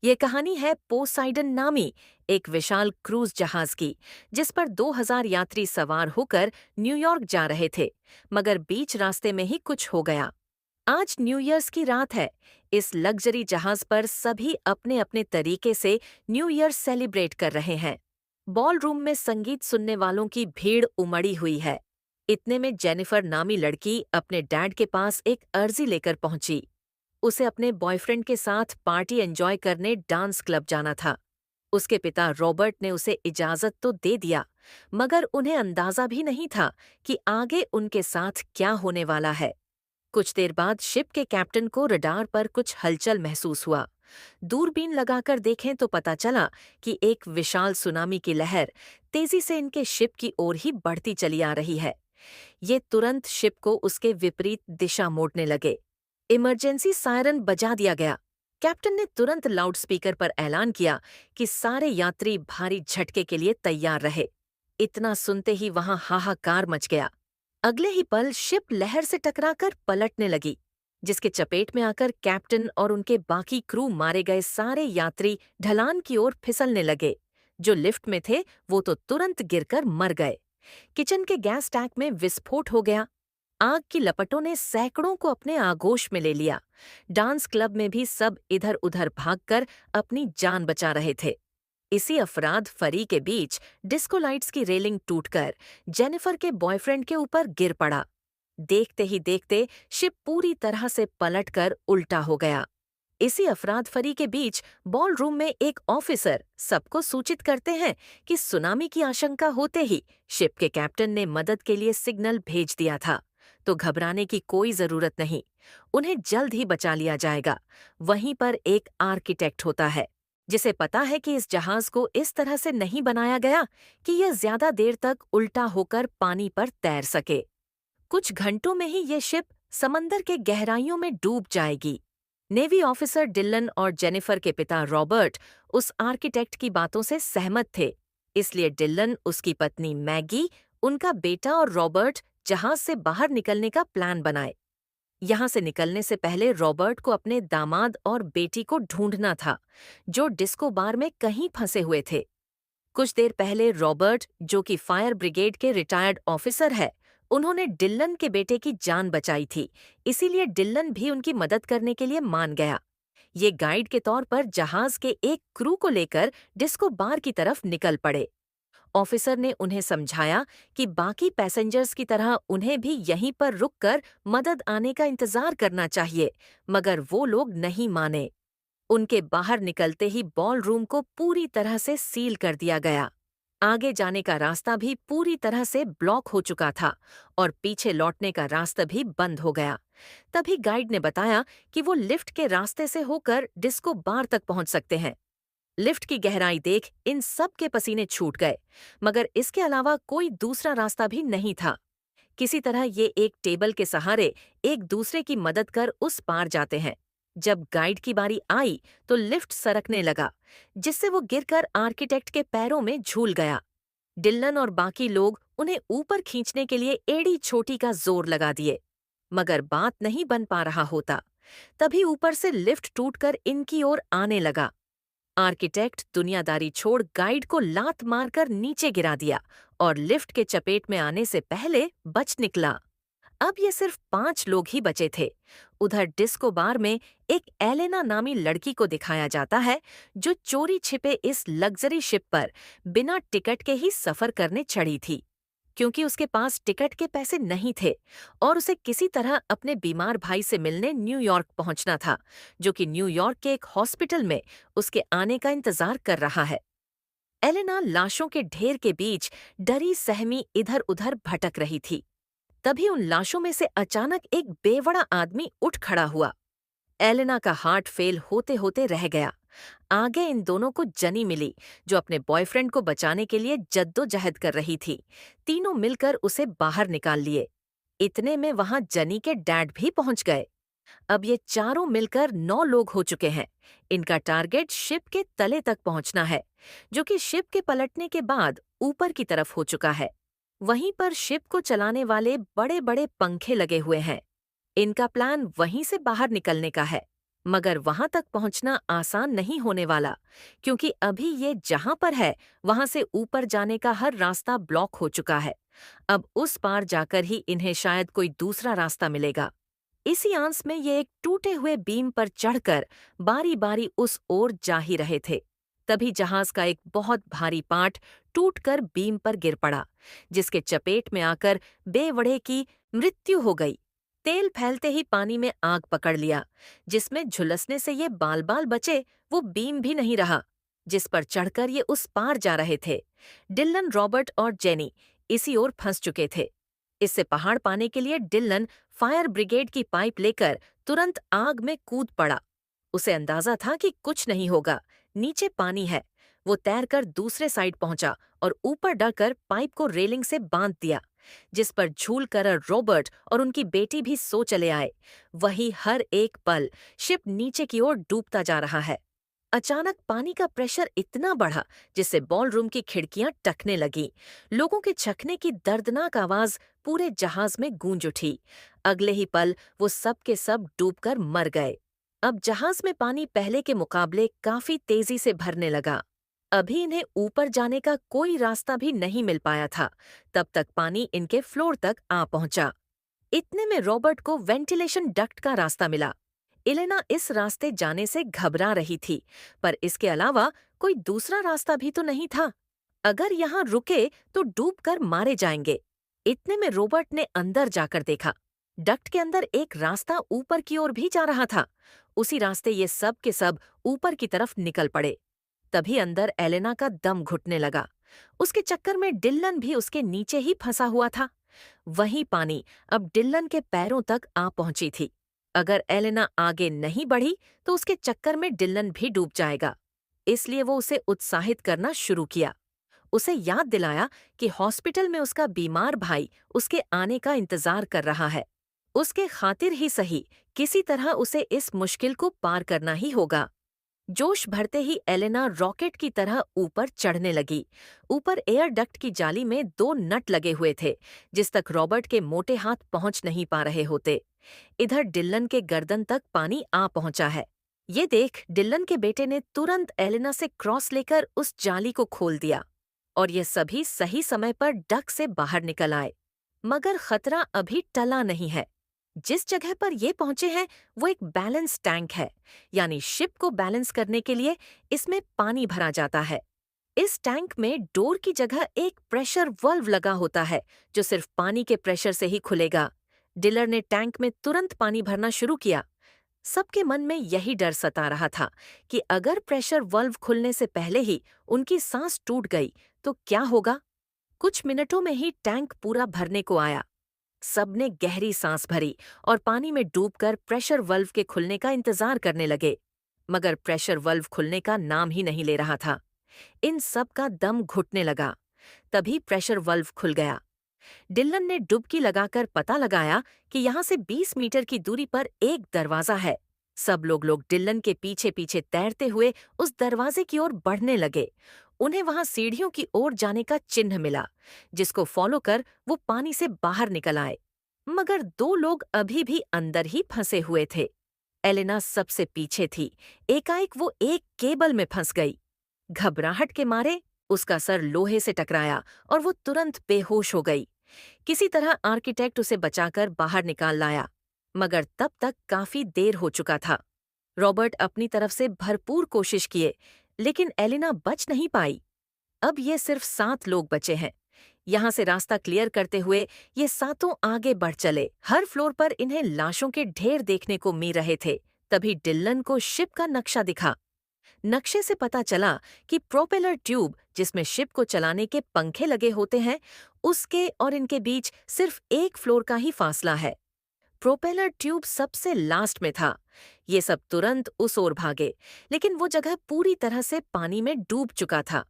ये कहानी है पोसाइडन नामी एक विशाल क्रूज जहाज की, जिस पर 2000 यात्री सवार होकर न्यूयॉर्क जा रहे थे। मगर बीच रास्ते में ही कुछ हो गया। आज न्यू ईयर्स की रात है। इस लग्जरी जहाज पर सभी अपने अपने तरीके से न्यू ईयर सेलिब्रेट कर रहे हैं। बॉल रूम में संगीत सुनने वालों की भीड़ उमड़ी हुई है। इतने में जेनिफर नामी लड़की अपने डैड के पास एक अर्जी लेकर पहुंची। उसे अपने बॉयफ्रेंड के साथ पार्टी एंजॉय करने डांस क्लब जाना था। उसके पिता रॉबर्ट ने उसे इजाजत तो दे दिया, मगर उन्हें अंदाजा भी नहीं था कि आगे उनके साथ क्या होने वाला है। कुछ देर बाद शिप के कैप्टन को रडार पर कुछ हलचल महसूस हुआ। दूरबीन लगाकर देखें तो पता चला कि एक विशाल सुनामी की लहर तेजी से इनके शिप की ओर ही बढ़ती चली आ रही है। ये तुरंत शिप को उसके विपरीत दिशा मोड़ने लगे। इमरजेंसी सायरन बजा दिया गया। कैप्टन ने तुरंत लाउडस्पीकर पर ऐलान किया कि सारे यात्री भारी झटके के लिए तैयार रहे। इतना सुनते ही वहां हाहाकार मच गया। अगले ही पल शिप लहर से टकराकर पलटने लगी, जिसके चपेट में आकर कैप्टन और उनके बाकी क्रू मारे गए सारे यात्री ढलान की ओर फिसलने लगे। जो लिफ्ट में थे वो तो तुरंत गिरकर मर गए। किचन के गैस टैंक में विस्फोट हो गया। आग की लपटों ने सैकड़ों को अपने आगोश में ले लिया। डांस क्लब में भी सब इधर उधर भागकर अपनी जान बचा रहे थे। इसी अफराद फरी के बीच डिस्को लाइट्स की रेलिंग टूटकर जेनिफर के बॉयफ्रेंड के ऊपर गिर पड़ा। देखते ही देखते शिप पूरी तरह से पलटकर उल्टा हो गया। इसी अफराद फरी के बीच बॉल रूम में एक ऑफिसर सबको सूचित करते हैं कि सुनामी की आशंका होते ही शिप के कैप्टन ने मदद के लिए सिग्नल भेज दिया था। तो घबराने की कोई जरूरत नहीं, उन्हें जल्द ही बचा लिया जाएगा। वहीं पर एक आर्किटेक्ट होता है जिसे पता है कि इस जहाज को इस तरह से नहीं बनाया गया कि यह ज्यादा देर तक उल्टा होकर पानी पर तैर सके। कुछ घंटों में ही ये शिप समंदर के गहराइयों में डूब जाएगी। नेवी ऑफिसर डिलन और जेनिफर के पिता रॉबर्ट उस आर्किटेक्ट की बातों से सहमत थे। इसलिए डिलन, उसकी पत्नी मैगी, उनका बेटा और रॉबर्ट जहाज से बाहर निकलने का प्लान बनाए। यहाँ से निकलने से पहले रॉबर्ट को अपने दामाद और बेटी को ढूंढना था, जो डिस्को बार में कहीं फंसे हुए थे। कुछ देर पहले रॉबर्ट, जो कि फायर ब्रिगेड के रिटायर्ड ऑफिसर है, उन्होंने डिलन के बेटे की जान बचाई थी। इसीलिए डिलन भी उनकी मदद करने के लिए मान गया। ये गाइड के तौर पर जहाज के एक क्रू को लेकर डिस्को बार की तरफ निकल पड़े। ऑफिसर ने उन्हें समझाया कि बाकी पैसेंजर्स की तरह उन्हें भी यहीं पर रुककर मदद आने का इंतजार करना चाहिए, मगर वो लोग नहीं माने। उनके बाहर निकलते ही बॉल रूम को पूरी तरह से सील कर दिया गया। आगे जाने का रास्ता भी पूरी तरह से ब्लॉक हो चुका था और पीछे लौटने का रास्ता भी बंद हो गया। तभी गाइड ने बताया कि वो लिफ्ट के रास्ते से होकर डिस्को बार तक पहुंच सकते हैं। लिफ्ट की गहराई देख इन सब के पसीने छूट गए, मगर इसके अलावा कोई दूसरा रास्ता भी नहीं था। किसी तरह ये एक टेबल के सहारे एक दूसरे की मदद कर उस पार जाते हैं। जब गाइड की बारी आई तो लिफ्ट सरकने लगा, जिससे वो गिरकर आर्किटेक्ट के पैरों में झूल गया। डिल्लन और बाकी लोग उन्हें ऊपर खींचने के लिए एड़ी छोटी का जोर लगा दिए, मगर बात नहीं बन पा रहा होता। तभी ऊपर से लिफ्ट टूटकर इनकी ओर आने लगा। आर्किटेक्ट दुनियादारी छोड़ गाइड को लात मारकर नीचे गिरा दिया और लिफ्ट के चपेट में आने से पहले बच निकला। अब ये सिर्फ 5 लोग ही बचे थे। उधर डिस्को बार में एक एलेना नामी लड़की को दिखाया जाता है, जो चोरी छिपे इस लग्जरी शिप पर बिना टिकट के ही सफर करने चढ़ी थी, क्योंकि उसके पास टिकट के पैसे नहीं थे और उसे किसी तरह अपने बीमार भाई से मिलने न्यूयॉर्क पहुंचना था, जो कि न्यूयॉर्क के एक हॉस्पिटल में उसके आने का इंतजार कर रहा है। एलेना लाशों के ढेर के बीच डरी सहमी इधर उधर भटक रही थी। तभी उन लाशों में से अचानक एक बेवड़ा आदमी उठ खड़ा हुआ। एलेना का हार्ट फेल होते होते रह गया। आगे इन दोनों को जनी मिली, जो अपने बॉयफ्रेंड को बचाने के लिए जद्दोजहद कर रही थी। तीनों मिलकर उसे बाहर निकाल लिए। इतने में वहां जनी के डैड भी पहुंच गए। अब ये चारों मिलकर 9 लोग हो चुके हैं। इनका टारगेट शिप के तले तक पहुंचना है, जो कि शिप के पलटने के बाद ऊपर की तरफ हो चुका है। वहीं पर शिप को चलाने वाले बड़े बड़े पंखे लगे हुए हैं। इनका प्लान वहीं से बाहर निकलने का है। मगर वहां तक पहुंचना आसान नहीं होने वाला, क्योंकि अभी ये जहां पर है वहां से ऊपर जाने का हर रास्ता ब्लॉक हो चुका है। अब उस पार जाकर ही इन्हें शायद कोई दूसरा रास्ता मिलेगा। इसी आंस में ये एक टूटे हुए बीम पर चढ़कर बारी बारी उस ओर जा ही रहे थे। तभी जहाज का एक बहुत भारी पार्ट टूटकर बीम पर गिर पड़ा, जिसके चपेट में आकर बेवड़े की मृत्यु हो गई। तेल फैलते ही पानी में आग पकड़ लिया, जिसमें झुलसने से ये बाल बाल बचे वो बीम भी नहीं रहा, जिस पर चढ़कर ये उस पार जा रहे थे। डिल्लन, रॉबर्ट और जेनी इसी ओर फंस चुके थे। इससे पहाड़ पाने के लिए डिल्लन फायर ब्रिगेड की पाइप लेकर तुरंत आग में कूद पड़ा। उसे अंदाजा था कि कुछ नहीं होगा, नीचे पानी है। वो तैरकर दूसरे साइड पहुंचा और ऊपर डरकर पाइप को रेलिंग से बांध दिया, जिस पर झूलकर रॉबर्ट और उनकी बेटी भी सो चले आए। वही हर एक पल शिप नीचे की ओर डूबता जा रहा है। अचानक पानी का प्रेशर इतना बढ़ा जिससे बॉलरूम की खिड़कियां टकने लगीं। लोगों के छकने की दर्दनाक आवाज पूरे जहाज में गूंज उठी। अगले ही पल वो सब के सब डूबकर मर गए। अब जहाज में पानी पहले के मुकाबले काफी तेजी से भरने लगा। अभी इन्हें ऊपर जाने का कोई रास्ता भी नहीं मिल पाया था। तब तक पानी इनके फ्लोर तक आ पहुंचा। इतने में रॉबर्ट को वेंटिलेशन डक्ट का रास्ता मिला। एलेना इस रास्ते जाने से घबरा रही थी, पर इसके अलावा कोई दूसरा रास्ता भी तो नहीं था। अगर यहाँ रुके तो डूबकर मारे जाएंगे। इतने में रॉबर्ट ने अंदर जाकर देखा। डक्ट के अंदर एक रास्ता ऊपर की ओर भी जा रहा था। उसी रास्ते ये सब के सब ऊपर की तरफ निकल पड़े। तभी अंदर एलेना का दम घुटने लगा। उसके चक्कर में डिल्लन भी उसके नीचे ही फंसा हुआ था। वही पानी अब डिल्लन के पैरों तक आ पहुंची थी। अगर एलेना आगे नहीं बढ़ी तो उसके चक्कर में डिल्लन भी डूब जाएगा। इसलिए वो उसे उत्साहित करना शुरू किया। उसे याद दिलाया कि हॉस्पिटल में उसका बीमार भाई उसके आने का इंतजार कर रहा है। उसके खातिर ही सही किसी तरह उसे इस मुश्किल को पार करना ही होगा। जोश भरते ही एलेना रॉकेट की तरह ऊपर चढ़ने लगी। ऊपर एयर डक्ट की जाली में 2 नट लगे हुए थे, जिस तक रॉबर्ट के मोटे हाथ पहुंच नहीं पा रहे होते। इधर डिल्लन के गर्दन तक पानी आ पहुंचा है। ये देख डिल्लन के बेटे ने तुरंत एलेना से क्रॉस लेकर उस जाली को खोल दिया और ये सभी सही समय पर डक से बाहर निकल आए। मगर खतरा अभी टला नहीं है। जिस जगह पर ये पहुंचे हैं वो एक बैलेंस टैंक है, यानी शिप को बैलेंस करने के लिए इसमें पानी भरा जाता है। इस टैंक में डोर की जगह एक प्रेशर वल्व लगा होता है, जो सिर्फ पानी के प्रेशर से ही खुलेगा। डिलर ने टैंक में तुरंत पानी भरना शुरू किया। सबके मन में यही डर सता रहा था कि अगर प्रेशर वल्व खुलने से पहले ही उनकी सांस टूट गई तो क्या होगा। कुछ मिनटों में ही टैंक पूरा भरने को आया। सबने गहरी सांस भरी और पानी में डूबकर प्रेशर वल्व के खुलने का इंतजार करने लगे। मगर प्रेशर वल्व खुलने का नाम ही नहीं ले रहा था। इन सब का दम घुटने लगा। तभी प्रेशर वल्व खुल गया। डिल्लन ने डुबकी लगाकर पता लगाया कि यहाँ से 20 मीटर की दूरी पर एक दरवाजा है। सब लोग डिल्लन के पीछे पीछे तैरते हुए उस दरवाजे की ओर बढ़ने लगे। उन्हें वहां सीढ़ियों की ओर जाने का चिन्ह मिला, जिसको फॉलो कर वो पानी से बाहर निकल आए। मगर 2 लोग अभी भी अंदर ही फंसे हुए थे। एलेना सबसे पीछे थी। एकाएक वो एक केबल में फंस गई। घबराहट के मारे उसका सर लोहे से टकराया और वो तुरंत बेहोश हो गई। किसी तरह आर्किटेक्ट उसे बचाकर बाहर निकाल लाया, मगर तब तक काफी देर हो चुका था। रॉबर्ट अपनी तरफ से भरपूर कोशिश किए, लेकिन एलेना बच नहीं पाई। अब ये सिर्फ 7 लोग बचे हैं। यहाँ से रास्ता क्लियर करते हुए ये सातों आगे बढ़ चले। हर फ्लोर पर इन्हें लाशों के ढेर देखने को मिल रहे थे। तभी डिल्लन को शिप का नक्शा दिखा। नक्शे से पता चला कि प्रोपेलर ट्यूब, जिसमें शिप को चलाने के पंखे लगे होते हैं, उसके और इनके बीच सिर्फ एक फ्लोर का ही फासला है। प्रोपेलर ट्यूब सबसे लास्ट में था। ये सब तुरंत उस ओर भागे, लेकिन वो जगह पूरी तरह से पानी में डूब चुका था।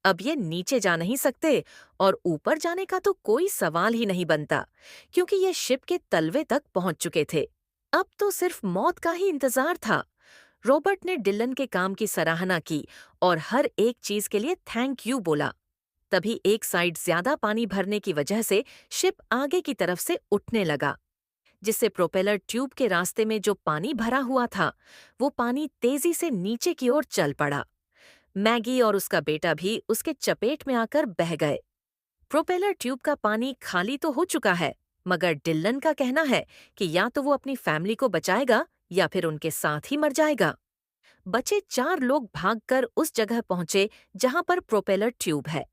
अब ये नीचे जा नहीं सकते और ऊपर जाने का तो कोई सवाल ही नहीं बनता, क्योंकि ये शिप के तलवे तक पहुंच चुके थे। अब तो सिर्फ मौत का ही इंतजार था। रॉबर्ट ने डिल्लन के काम की सराहना की और हर एक चीज के लिए थैंक यू बोला। तभी एक साइड ज्यादा पानी भरने की वजह से शिप आगे की तरफ से उठने लगा। जिससे प्रोपेलर ट्यूब के रास्ते में जो पानी भरा हुआ था वो पानी तेजी से नीचे की ओर चल पड़ा। मैगी और उसका बेटा भी उसके चपेट में आकर बह गए। प्रोपेलर ट्यूब का पानी खाली तो हो चुका है, मगर डिल्लन का कहना है कि या तो वो अपनी फैमिली को बचाएगा या फिर उनके साथ ही मर जाएगा। बचे 4 लोग भागकर उस जगह पहुंचे जहां पर प्रोपेलर ट्यूब है।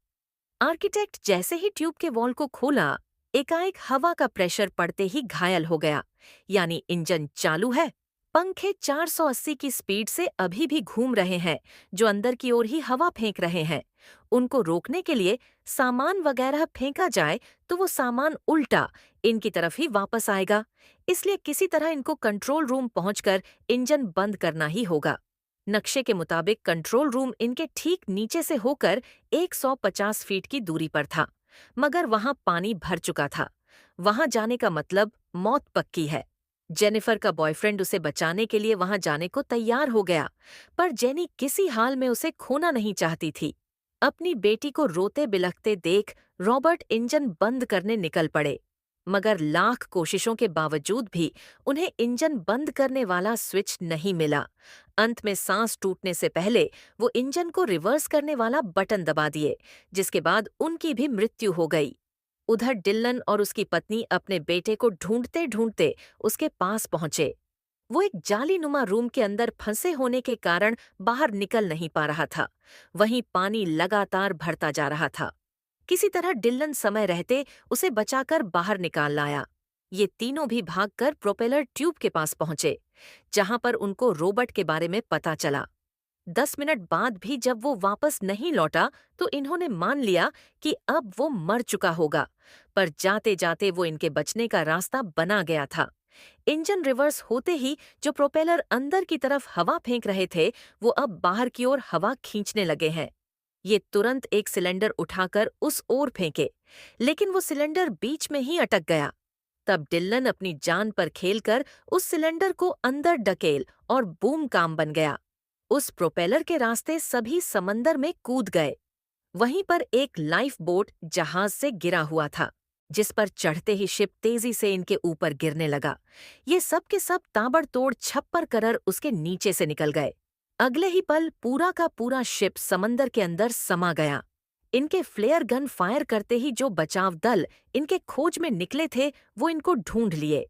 आर्किटेक्ट जैसे ही ट्यूब के वॉल को खोला, एकाएक हवा का प्रेशर पड़ते ही घायल हो गया। यानी इंजन चालू है, पंखे 480 की स्पीड से अभी भी घूम रहे हैं, जो अंदर की ओर ही हवा फेंक रहे हैं। उनको रोकने के लिए सामान वगैरह फेंका जाए तो वो सामान उल्टा इनकी तरफ ही वापस आएगा, इसलिए किसी तरह इनको कंट्रोल रूम पहुंचकर इंजन बंद करना ही होगा। नक्शे के मुताबिक कंट्रोल रूम इनके ठीक नीचे से होकर 150 फीट की दूरी पर था, मगर वहां पानी भर चुका था। वहां जाने का मतलब मौत पक्की है। जेनिफर का बॉयफ्रेंड उसे बचाने के लिए वहां जाने को तैयार हो गया, पर जेनी किसी हाल में उसे खोना नहीं चाहती थी। अपनी बेटी को रोते बिलखते देख रॉबर्ट इंजन बंद करने निकल पड़े, मगर लाख कोशिशों के बावजूद भी उन्हें इंजन बंद करने वाला स्विच नहीं मिला। अंत में सांस टूटने से पहले वो इंजन को रिवर्स करने वाला बटन दबा दिए, जिसके बाद उनकी भी मृत्यु हो गई। उधर डिल्लन और उसकी पत्नी अपने बेटे को ढूंढते ढूंढते उसके पास पहुंचे। वो एक जालीनुमा रूम के अंदर फंसे होने के कारण बाहर निकल नहीं पा रहा था। वहीं पानी लगातार भरता जा रहा था। किसी तरह डिल्लन समय रहते उसे बचाकर बाहर निकाल लाया। ये तीनों भी भागकर प्रोपेलर ट्यूब के पास पहुंचे, जहां पर उनको रोबोट के बारे में पता चला। 10 मिनट बाद भी जब वो वापस नहीं लौटा तो इन्होंने मान लिया कि अब वो मर चुका होगा, पर जाते जाते वो इनके बचने का रास्ता बना गया था। इंजन रिवर्स होते ही जो प्रोपेलर अंदर की तरफ हवा फेंक रहे थे, वो अब बाहर की ओर हवा खींचने लगे हैं। ये तुरंत एक सिलेंडर उठाकर उस ओर फेंके, लेकिन वो सिलेंडर बीच में ही अटक गया। तब डिल्लन अपनी जान पर खेलकर उस सिलेंडर को अंदर ढकेल और बूम काम बन गया। उस प्रोपेलर के रास्ते सभी समंदर में कूद गए। वहीं पर एक लाइफ बोट जहाज से गिरा हुआ था, जिस पर चढ़ते ही शिप तेजी से इनके ऊपर गिरने लगा। ये सब के सब ताबड़तोड़ छप्पर करर उसके नीचे से निकल गए। अगले ही पल पूरा का पूरा शिप समंदर के अंदर समा गया। इनके फ्लेयर गन फायर करते ही जो बचाव दल इनके खोज में निकले थे, वो इनको ढूंढ लिए।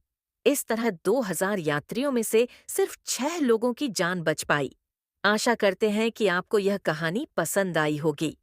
इस तरह 2000 यात्रियों में से सिर्फ 6 लोगों की जान बच पाई। आशा करते हैं कि आपको यह कहानी पसंद आई होगी।